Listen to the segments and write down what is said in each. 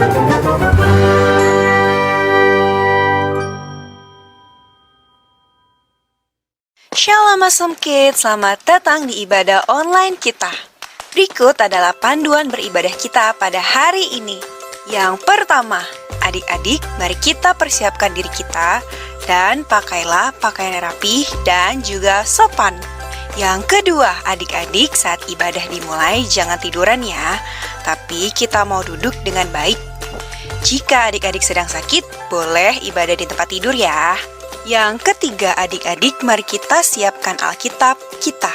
Shalom Awesome Kids, selamat datang di ibadah online kita. Berikut adalah panduan beribadah kita pada hari ini. Yang pertama, adik-adik, mari kita persiapkan diri kita dan pakailah pakaian rapi dan juga sopan. Yang kedua, adik-adik, saat ibadah dimulai jangan tiduran ya, tapi kita mau duduk dengan baik. Jika adik-adik sedang sakit, boleh ibadah di tempat tidur ya. Yang ketiga, adik-adik, mari kita siapkan Alkitab kita.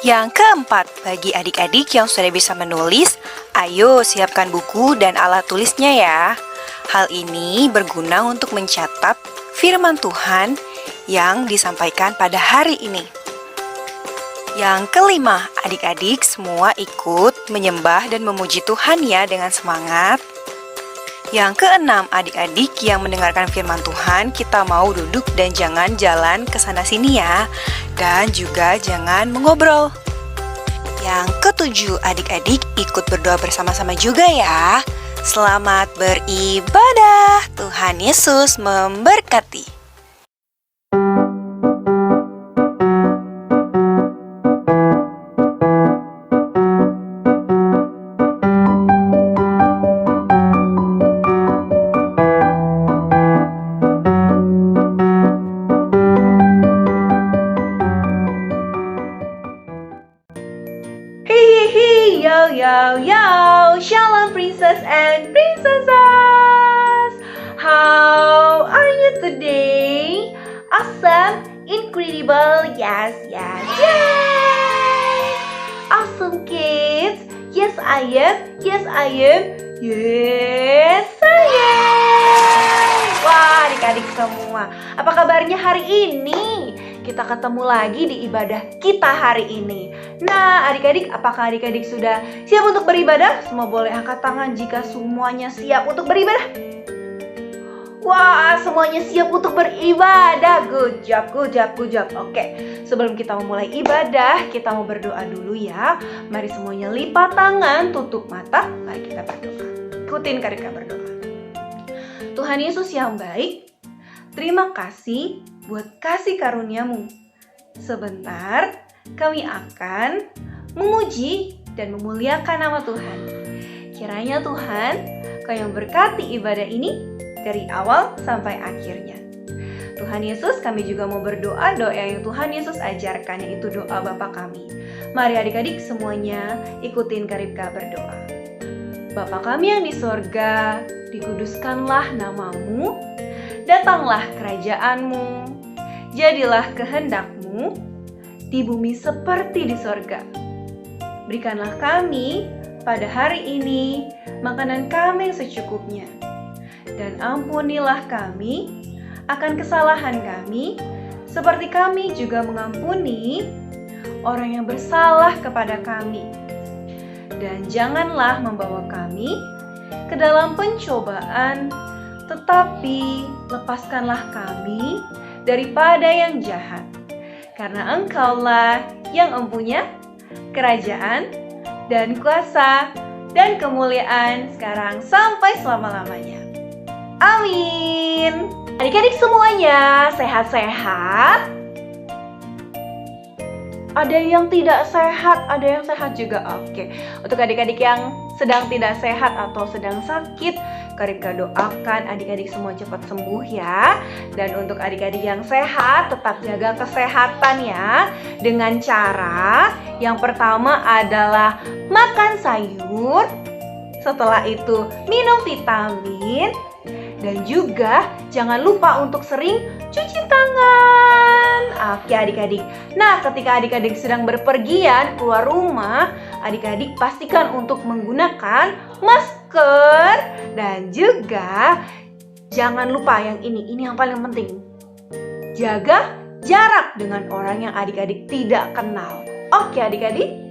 Yang keempat, bagi adik-adik yang sudah bisa menulis, ayo siapkan buku dan alat tulisnya ya. Hal ini berguna untuk mencatat firman Tuhan yang disampaikan pada hari ini. Yang kelima, adik-adik semua ikut menyembah dan memuji Tuhan ya dengan semangat. Yang keenam, adik-adik yang mendengarkan firman Tuhan, kita mau duduk dan jangan jalan ke sana-sini ya. Dan juga jangan mengobrol. Yang ketujuh, adik-adik ikut berdoa bersama-sama juga ya. Selamat beribadah. Tuhan Yesus memberkati. Yo, Shalom Princess and Princesses! How are you today? Awesome, incredible, yes! Awesome kids! Yes I am, yes I am! Wah, adik-adik semua, apa kabarnya hari ini? Kita ketemu lagi di ibadah kita hari ini. Nah, adik-adik, apakah adik-adik sudah siap untuk beribadah? Semua boleh angkat tangan jika semuanya siap untuk beribadah. Wah, semuanya siap untuk beribadah. Good job. Oke, sebelum kita memulai ibadah, kita mau berdoa dulu ya. Mari semuanya lipat tangan, tutup mata. Mari kita berdoa. Ikutin Karika berdoa. Tuhan Yesus yang baik, terima kasih buat kasih karunia-Mu. Sebentar, kami akan memuji dan memuliakan nama Tuhan. Kiranya Tuhan, Kau yang berkati ibadah ini dari awal sampai akhirnya. Tuhan Yesus, kami juga mau berdoa doa yang Tuhan Yesus ajarkan, yaitu doa Bapa kami. Mari adik-adik semuanya ikutin Karibka berdoa. Bapa kami yang di sorga, dikuduskanlah nama-Mu, datanglah kerajaan-Mu, jadilah kehendak-Mu di bumi seperti di sorga. Berikanlah kami pada hari ini makanan kami yang secukupnya, dan ampunilah kami akan kesalahan kami, seperti kami juga mengampuni orang yang bersalah kepada kami. Dan janganlah membawa kami ke dalam pencobaan, tetapi lepaskanlah kami daripada yang jahat. Karena Engkaulah yang mempunyai kerajaan dan kuasa dan kemuliaan sekarang sampai selama-lamanya. Amin. Adik-adik semuanya sehat-sehat? Ada yang tidak sehat, ada yang sehat juga. Oke. Untuk adik-adik yang sedang tidak sehat atau sedang sakit, Karibka doakan adik-adik semua cepat sembuh ya. Dan untuk adik-adik yang sehat, tetap jaga kesehatan ya. Dengan cara yang pertama adalah makan sayur. Setelah itu minum vitamin. Dan juga jangan lupa untuk sering cuci tangan. Oke adik-adik. Nah, ketika adik-adik sedang berpergian keluar rumah, adik-adik pastikan untuk menggunakan masker. Dan juga jangan lupa yang ini yang paling penting. Jaga jarak dengan orang yang adik-adik tidak kenal. Oke adik-adik.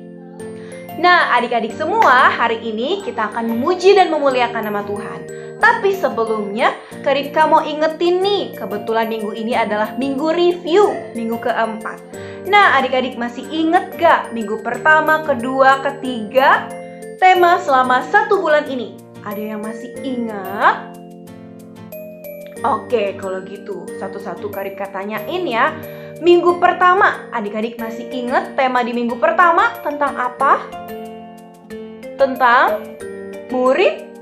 Nah, adik-adik semua, hari ini kita akan memuji dan memuliakan nama Tuhan. Tapi sebelumnya, Karibka mau ingetin nih, kebetulan minggu ini adalah minggu review, minggu keempat. Nah, adik-adik masih inget gak minggu pertama, kedua, ketiga, tema selama 1 bulan ini? Ada yang masih ingat? Oke, kalau gitu satu-satu Karipka tanyain ya. Minggu pertama, adik-adik masih ingat tema di minggu pertama tentang apa? Tentang murid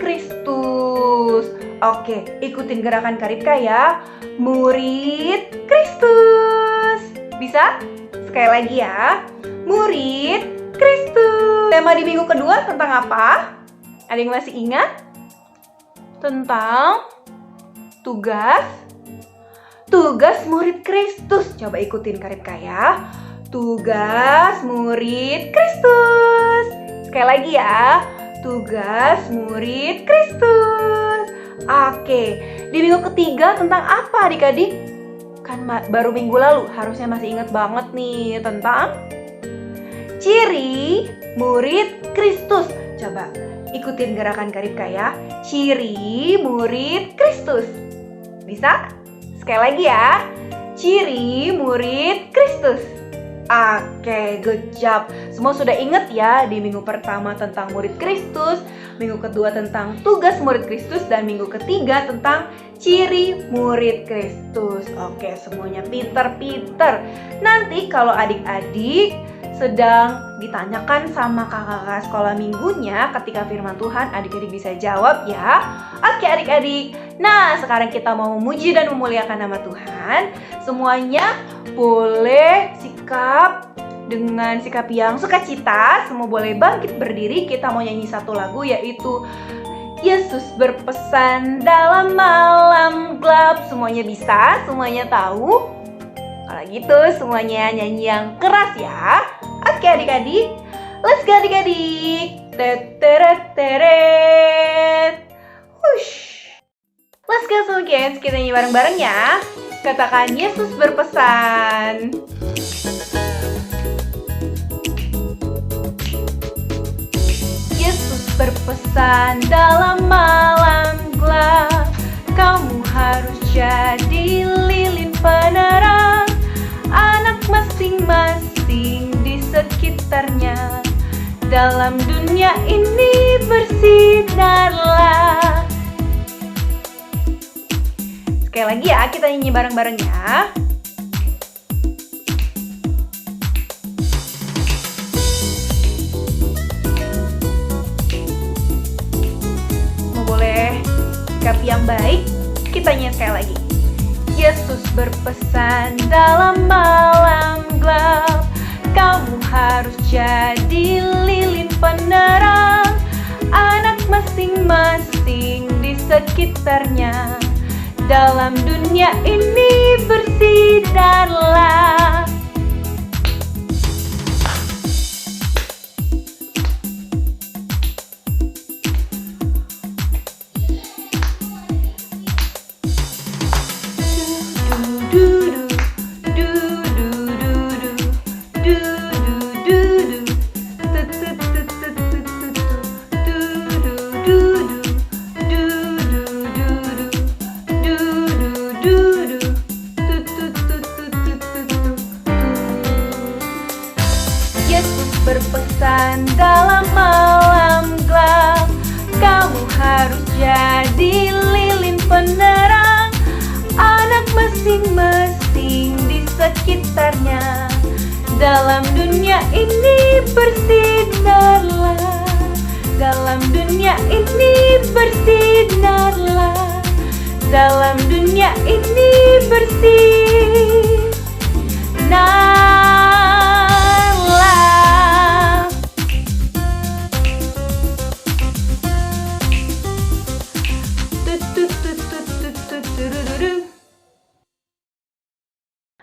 Kristus. Oke, ikutin gerakan Karipka ya. Murid Kristus. Bisa? Sekali lagi ya. Murid Kristus. Tema di minggu kedua tentang apa? Ada yang masih ingat? Tentang tugas murid Kristus. Coba ikutin Karipka ya. Tugas murid Kristus. Sekali lagi ya. Tugas murid Kristus. Oke, di minggu ketiga tentang apa adik-adik? Kan baru minggu lalu, harusnya masih ingat banget nih tentang ciri murid Kristus. Coba ikutin gerakan Karipka ya. Ciri murid Kristus. Bisa? Sekali lagi ya. Ciri murid Kristus. Oke, good job. Semua sudah ingat ya di minggu pertama tentang murid Kristus, minggu kedua tentang tugas murid Kristus, dan minggu ketiga tentang ciri murid Kristus. Oke, semuanya pinter-pinter. Nanti kalau adik-adik sedang ditanyakan sama kakak-kakak sekolah minggunya ketika firman Tuhan, adik-adik bisa jawab ya. Oke adik-adik. Nah, sekarang kita mau memuji dan memuliakan nama Tuhan. Semuanya boleh dengan sikap yang sukacita. Semua boleh bangkit berdiri. Kita mau nyanyi satu lagu, yaitu Yesus berpesan dalam malam gelap. Semuanya bisa? Semuanya tahu? Kalau gitu semuanya nyanyi yang keras ya. Oke adik-adik, let's go adik-adik. Teteret. Hush. Let's go semua kids, kita nyanyi bareng-bareng ya. Katakan Yesus berpesan. Yesus berpesan dalam malam gelap. Kamu harus jadi lilin penerang anak masing-masing di sekitarnya. Dalam dunia ini bersinarlah. Sekali lagi ya, kita nyanyi bareng-bareng ya. Mau boleh sikap yang baik? Kita nyanyi sekali lagi. Yesus berpesan dalam malam gelap. Kamu harus jadi lilin penerang anak masing-masing di sekitarnya. Dalam dunia ini bersinarlah. Berpesan dalam malam gelap. Kamu harus jadi lilin penerang anak masing-masing di sekitarnya. Dalam dunia ini bersinarlah. Dalam dunia ini bersinarlah. Dalam dunia ini bersinarlah.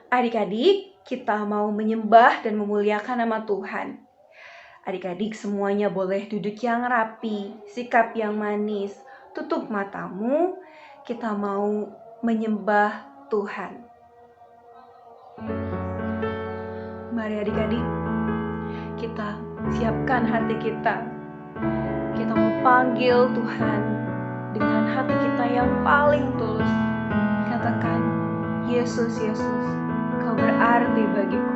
Adik-adik, kita mau menyembah dan memuliakan nama Tuhan. Adik-adik semuanya boleh duduk yang rapi, sikap yang manis, tutup matamu. Kita mau menyembah Tuhan. Mari adik-adik, kita siapkan hati kita. Kita mau panggil Tuhan dengan hati kita yang paling tulus. Katakan, Yesus, Yesus, Kau berarti bagiku.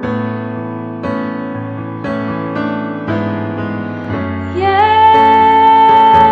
Yesus.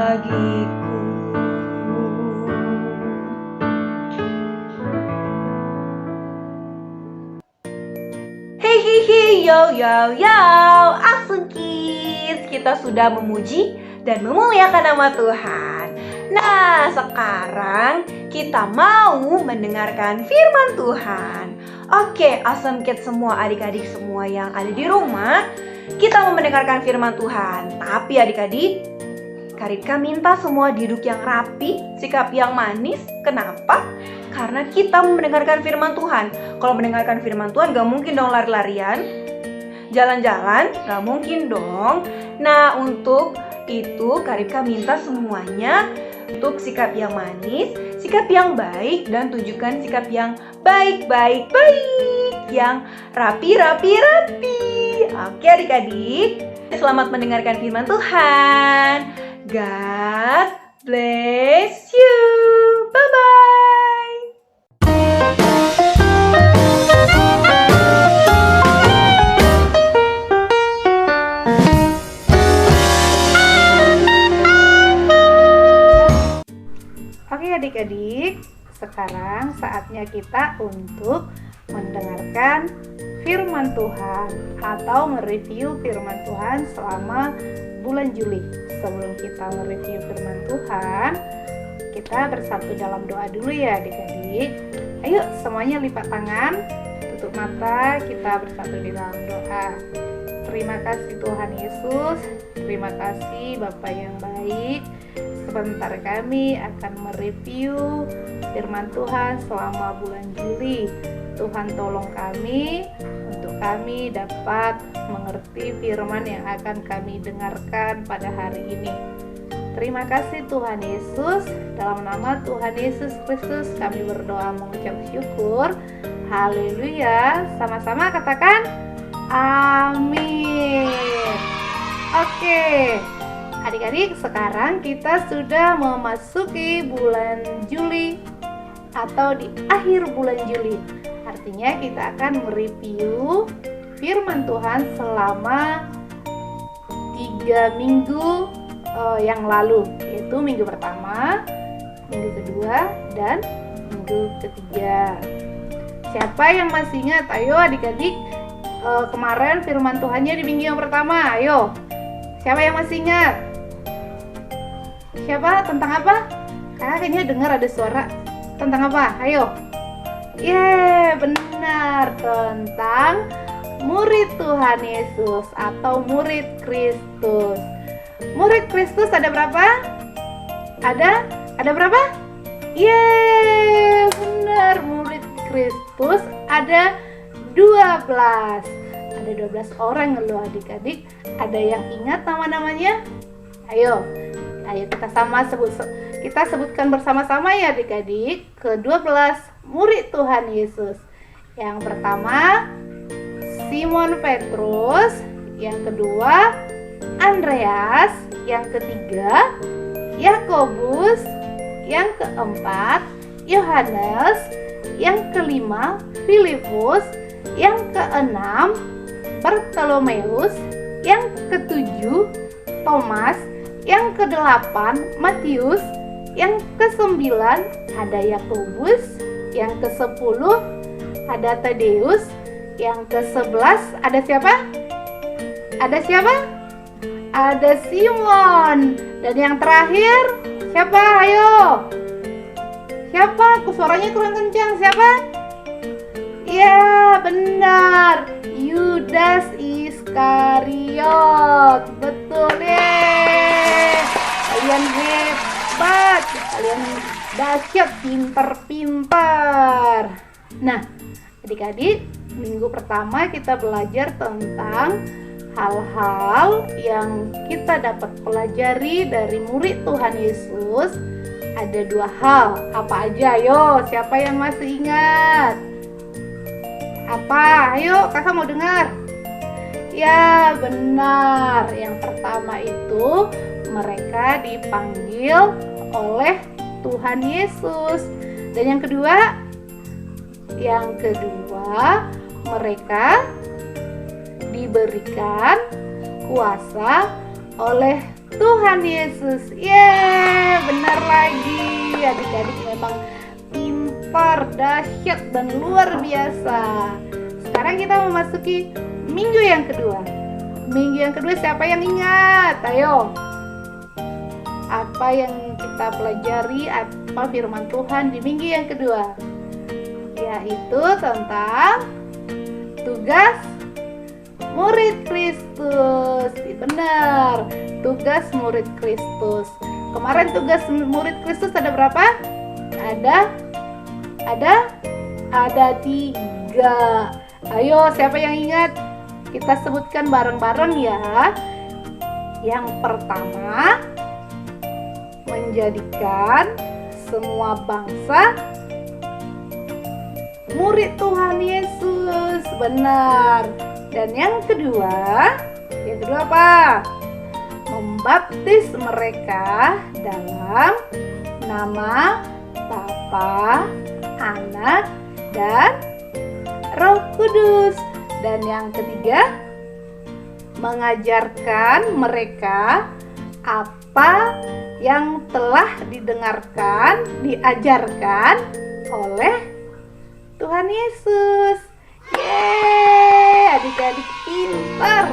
bagiku. Hey hey hey, yo yo yo, Awesome Kids, kita sudah memuji dan memuliakan nama Tuhan. Nah, sekarang kita mau mendengarkan firman Tuhan. Oke, Awesome Kids semua, adik-adik semua yang ada di rumah, kita mau mendengarkan firman Tuhan. Tapi adik-adik, Karika minta semua duduk yang rapi, sikap yang manis. Kenapa? Karena kita mau mendengarkan firman Tuhan. Kalau mendengarkan firman Tuhan gak mungkin dong lari-larian, jalan-jalan, gak mungkin dong. Nah, untuk itu Karika minta semuanya untuk sikap yang manis, sikap yang baik, dan tunjukkan sikap yang baik, yang rapi. Oke adik-adik, selamat mendengarkan firman Tuhan. God bless you. Bye-bye. Oke adik-adik, sekarang saatnya kita untuk mendengarkan firman Tuhan atau mereview firman Tuhan selama bulan Juli. Sebelum kita mereview firman Tuhan, kita bersatu dalam doa dulu ya adik-adik. Ayo semuanya lipat tangan, tutup mata, kita bersatu di dalam doa. Terima kasih Tuhan Yesus, terima kasih Bapa yang baik. Sebentar kami akan mereview firman Tuhan selama bulan Juli. Tuhan tolong kami untuk kami dapat mengerti firman yang akan kami dengarkan pada hari ini. Terima kasih Tuhan Yesus. Dalam nama Tuhan Yesus Kristus kami berdoa mengucap syukur. Haleluya. Sama-sama katakan amin. Oke. Adik-adik, sekarang kita sudah memasuki bulan Juli atau di akhir bulan Juli. Artinya kita akan mereview firman Tuhan selama 3 minggu yang lalu, yaitu minggu pertama, minggu kedua, dan minggu ketiga. Siapa yang masih ingat? Ayo adik-adik, kemarin firman Tuhannya di minggu yang pertama. Ayo, siapa yang masih ingat? Siapa? Tentang apa? Kayaknya dengar ada suara. Tentang apa? Ayo. Benar, tentang murid Tuhan Yesus atau murid Kristus. Murid Kristus ada berapa? Ada berapa? Benar, murid Kristus ada 12. Ada 12 orang loh adik-adik. Ada yang ingat nama-namanya? Ayo kita sebutkan bersama-sama ya adik-adik. Ke-12 murid Tuhan Yesus. Yang pertama Simon Petrus, yang kedua Andreas, yang ketiga Yakobus, yang keempat Yohanes, yang kelima Filipus, yang keenam Bartolomeus, yang ketujuh Thomas, yang kedelapan Matius, yang kesembilan ada Yakobus, yang kesepuluh ada Tadeus, yang ke-11 ada siapa? Ada Simon. Dan yang terakhir siapa? Ayo. Siapa? Suaranya kurang kencang. Siapa? Ya, benar. Yudas Iskariot. Betul deh. Kalian hebat. Kalian dahsyat, pintar. Nah, adik-adik, minggu pertama kita belajar tentang hal-hal yang kita dapat pelajari dari murid Tuhan Yesus. Ada 2 hal. Apa aja? Ayo, siapa yang masih ingat? Apa? Ayo, kakak mau dengar. Ya, benar. Yang pertama itu mereka dipanggil oleh Tuhan Yesus. Dan yang kedua mereka diberikan kuasa oleh Tuhan Yesus. Yeay, benar lagi. Adik-adik memang pintar, dahsyat, dan luar biasa. Sekarang kita memasuki minggu yang kedua. Minggu yang kedua siapa yang ingat? Ayo. Apa yang kita pelajari, apa firman Tuhan di minggu yang kedua? Yaitu tentang tugas murid Kristus. Benar, tugas murid Kristus. Kemarin tugas murid Kristus ada berapa? Ada 3. Ayo, siapa yang ingat? Kita sebutkan bareng-bareng ya. Yang pertama, menjadikan semua bangsa murid Tuhan Yesus. Benar. Dan yang kedua apa? Membaptis mereka dalam nama Bapa, Anak, dan Roh Kudus. Dan yang ketiga, mengajarkan mereka apa yang telah diajarkan oleh Tuhan Yesus. Yeay, adik-adik pintar.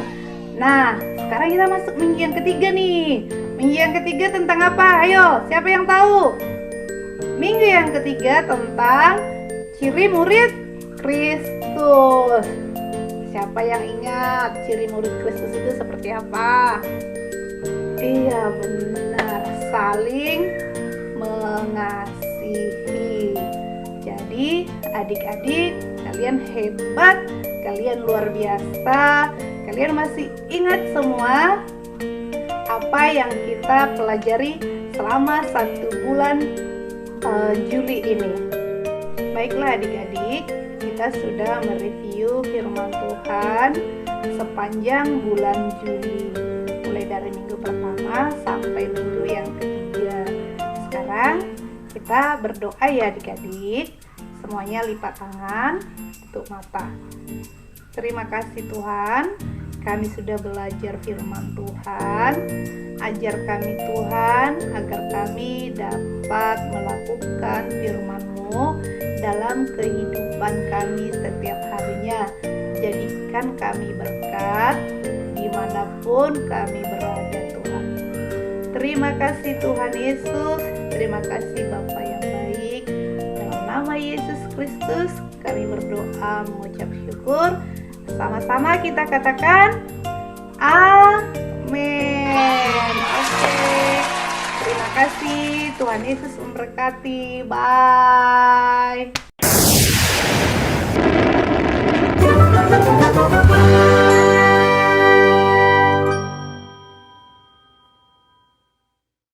Nah, sekarang kita masuk minggu yang ketiga nih. Minggu yang ketiga tentang apa? Ayo, siapa yang tahu? Minggu yang ketiga tentang ciri murid Kristus. Siapa yang ingat ciri murid Kristus itu seperti apa? Iya, benar, saling mengasihi. Jadi adik-adik, kalian hebat, kalian luar biasa. Kalian masih ingat semua apa yang kita pelajari selama 1 bulan Juli ini. Baiklah adik-adik, kita sudah mereview firman Tuhan sepanjang bulan Juli, mulai dari minggu pertama sampai minggu yang ketiga. Sekarang kita berdoa ya adik-adik. Semuanya lipat tangan, tutup mata. Terima kasih Tuhan, kami sudah belajar firman Tuhan. Ajar kami Tuhan, agar kami dapat melakukan firman-Mu dalam kehidupan kami setiap harinya. Jadikan kami berkat dimanapun kami berada Tuhan. Terima kasih Tuhan Yesus, terima kasih Bapa yang baik. Dalam nama Yesus Kristus kami berdoa mengucap syukur. Sama-sama kita katakan amin. Oke. Terima kasih. Tuhan Yesus memberkati. Bye.